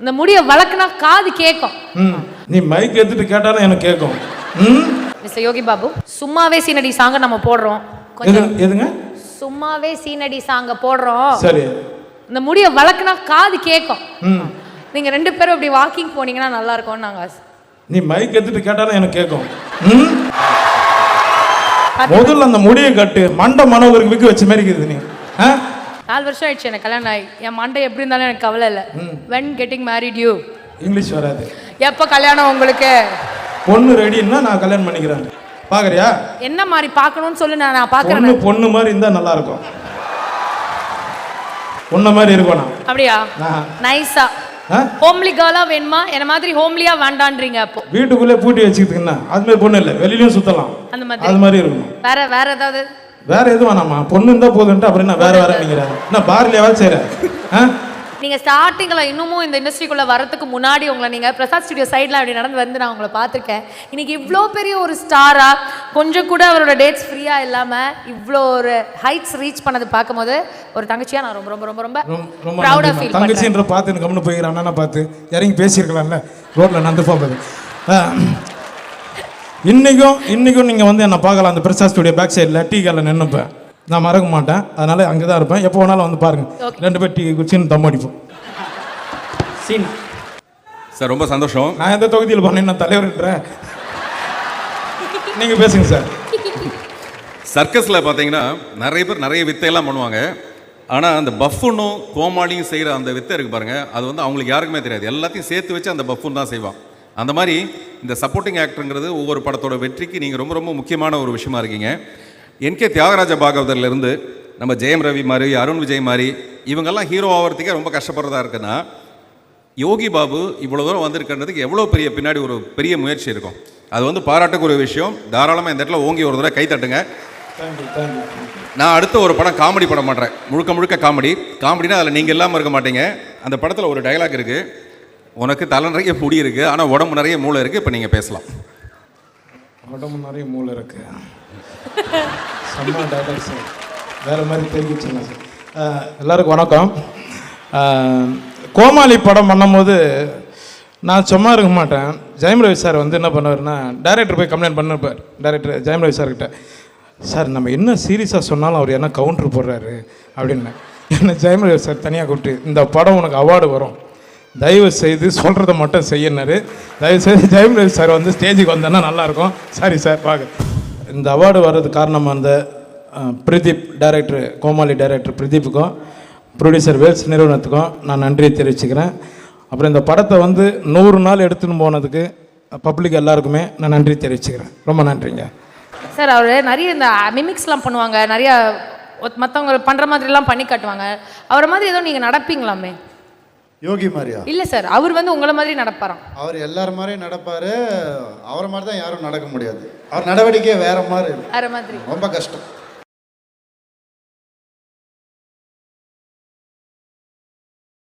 இந்த முடியை வளர்க்குனா காது கேட்கும். நீ மைக் எடுத்துட்டு கேட்டாலும் எனக்கு கேட்கும். மிஸ்டர் யோகி பாபு, சும்மாவே சீனடி சாங்க நம்ம போடுறோம். எதுங்க? சும்மாவே சீனடி சாங்க போடுறோம். சரி. இந்த முடியை வளர்க்குனா காது கேட்கும். நீங்க 2 பேரும் இப்படி வாக்கிங் போனீங்கன்னா நல்லா இருக்கும்னு நாங்க ஆசை. நீ மைக் எடுத்துட்டு கேட்டாலும் எனக்கு கேட்கும். முதல்ல அந்த முடியை கட்டு, மண்டை மனோகருக்கு விற்க வச்ச மாதிரி இருக்குது. நீ 4 வருஷம் ஆயிடுச்சு எனக்கு கல்யாணம் ஆகி. என் மண்டை எப்படி இருந்தாலும் எனக்கு கவலை இல்லை. when getting married you. English வராது. எப்போ கல்யாணம் உங்களுக்கு? பொண்ணு ரெடின்னா நான் கல்யாணம் பண்ணிக்கிறேன். பாக்குறியா? என்ன மாதிரி பார்க்கணும்னு சொல்லு, நான் பார்க்கறேன். பொண்ணு மாதிரி இருந்தா நல்லா இருக்கும். பொண்ணு மாதிரி இருக்கணும். அப்படியா? நைஸா ஹோம்லி கேர்லா வேணுமா? என்ன மாதிரி ஹோம்லியா வேண்டான்றீங்க? அப்போ வீட்டுக்குள்ளே பூட்டி வச்சுக்கிட்டுன்னா அது மாதிரி பொண்ணு இல்லை, வெளியிலயும் சுத்தலாம். அந்த மாதிரி அது மாதிரி இருக்கணும். வேற ஏதாவது? வேற எதுவும் வேணாமா? பொண்ணு இருந்தா போதுன்ட்டு அப்புறம் என்ன வேற நினைக்கிறேன். என்ன பார்லியாவது செய்யறேன். நீங்க ஸ்டார்டிங்ல இன்னமும் இந்த இண்டஸ்ட்ரிக்குள்ள வரதுக்கு முன்னாடி உங்களை நீங்க பிரசாத் ஸ்டுடியோ சைட்ல அப்படி நடந்து வந்து நான் உங்களை பார்த்துருக்கேன். இன்னைக்கு இவ்வளோ பெரிய ஒரு ஸ்டாரா, கொஞ்சம் கூட அவரோட டேட்ஸ் ஃப்ரீயா இல்லாம இவ்வளோ ஒரு ஹைட்ஸ் ரீச் பண்ணது பார்க்கும்போது ஒரு தங்கச்சியா நான் ரொம்ப ரொம்ப ரொம்ப ரொம்ப ப்ரௌடா ஃபீல் பண்றேன். தங்கச்சின்ற பார்த்து எனக்கு கம்முன்னு போயிடுறேன். அண்ணனை பார்த்து இறங்கி பேசியிருக்கலாம்ல ரோட்ல நந்து போகுது. இன்னைக்கும் நீங்க வந்து என்ன பார்க்கலாம். அந்த பிரசாத் ஸ்டுடியோ பேக் சைடில் டீ கடையில் நின்னுப்பேன். நான் மறக்க மாட்டேன். அதனால அங்கே தான் இருப்பேன். எப்போ வேணாலும் வந்து பாருங்க. 2 பேர் டீ குடிச்சுன்னு தம் அடிப்போம். சீன் சார், ரொம்ப சந்தோஷம். நான் எந்த தொகுதியில் போனேன், நான் தலைவர்ன்றேன். நீங்கள் பேசுங்க சார். சர்க்கஸில் பார்த்தீங்கன்னா நிறைய பேர் நிறைய வித்தையெல்லாம் பண்ணுவாங்க. ஆனால் அந்த பஃபுனும் கோமாளியும் செய்கிற அந்த வித்தை இருக்குது பாருங்கள், அது வந்து அவங்களுக்கு யாருக்குமே தெரியாது. எல்லாத்தையும் சேர்த்து வச்சு அந்த பஃபுன் தான் செய்வான். அந்த மாதிரி இந்த சப்போர்ட்டிங் ஆக்டருங்கிறது ஒவ்வொரு படத்தோட வெற்றிக்கு நீங்கள் ரொம்ப ரொம்ப முக்கியமான ஒரு விஷயமா இருக்கீங்க. என்கே தியாகராஜ பாகவதர்லேருந்து நம்ம ஜெயம் ரவி மாதிரி, அருண் விஜய் மாதிரி இவங்கெல்லாம் ஹீரோ ஆகிறதுக்கே ரொம்ப கஷ்டப்படுறதா இருக்குன்னா, யோகி பாபு இவ்வளோ தூரம் வந்திருக்கிறதுக்கு எவ்வளோ பெரிய பின்னாடி ஒரு பெரிய முயற்சி இருக்கும். அது வந்து பாராட்டக்கூடிய விஷயம். தாராளமாக இந்த இடத்துல ஓங்கி ஒரு தடவை கை தட்டுங்க. நான் அடுத்த ஒரு படம் காமெடி படம் பண்ணுறேன். முழுக்க காமெடினா அதில் நீங்கள் இல்லாமல் இருக்க மாட்டீங்க. அந்த படத்தில் ஒரு டைலாக் இருக்குது, உனக்கு தலை நிறைய பொடி இருக்குது ஆனால் உடம்பு நிறைய மூளை இருக்குது. இப்போ நீங்கள் பேசலாம். உடம்பு நிறைய மூளை இருக்குது. செம்ம டைலாக் சார். வேறு மாதிரி தெரிவிச்சுங்க சார். எல்லாருக்கும் வணக்கம். கோமாளி படம் பண்ணும்போது நான் சும்மா இருக்க மாட்டேன். ஜெயம் ரவி சார் வந்து என்ன பண்ணுவார்னா, டைரக்டர் போய் கம்ப்ளைண்ட் பண்ணிருப்பார். டைரக்டர் ஜெயம் ரவி சார்கிட்ட, சார் நம்ம என்ன சீரியஸாக சொன்னாலும் அவர் என்ன கவுண்டர் போடுறாரு அப்படின்னு. என்ன ஜெயம் ரவி சார் தனியாக கூப்பிட்டு, இந்த படம் உனக்கு அவார்டு வரும், தயவு செய்து சொல்கிறத மட்டும் செய்யினாரு. தயவுசெய்து ஜெயம் ரவி சார் வந்து ஸ்டேஜுக்கு வந்தோன்னா நல்லாயிருக்கும். சாரி சார் பார்க்க. இந்த அவார்டு வர்றதுக்கு காரணம் அந்த பிரதீப் டைரக்டர், கோமாளி டைரக்டர் பிரதீப்புக்கும் ப்ரொடியூசர் வேல்ஸ் நிறுவனத்துக்கும் நான் நன்றியை தெரிவிச்சுக்கிறேன். அப்புறம் இந்த படத்தை வந்து 100 நாள் எடுத்துன்னு போனதுக்கு பப்ளிக் எல்லாருக்குமே நான் நன்றி தெரிவிச்சுக்கிறேன். ரொம்ப நன்றிங்க சார். அவர் நிறைய இந்த மிமிக்ஸ்லாம் பண்ணுவாங்க, நிறைய மற்றவங்க பண்ணுற மாதிரிலாம் பண்ணி காட்டுவாங்க. அவரை மாதிரி ஏதோ நீங்கள் நடப்பீங்களாமே? யோகி மாதிரியா? இல்லை சார், அவர் வந்து உங்களை மாதிரி நடப்பாராம். அவர் எல்லாரும் மாதிரியும் நடப்பார். அவரை மாதிரி தான் யாரும் நடக்க முடியாது. அவர் நடவடிக்கை வேற மாதிரி, ரொம்ப கஷ்டம்.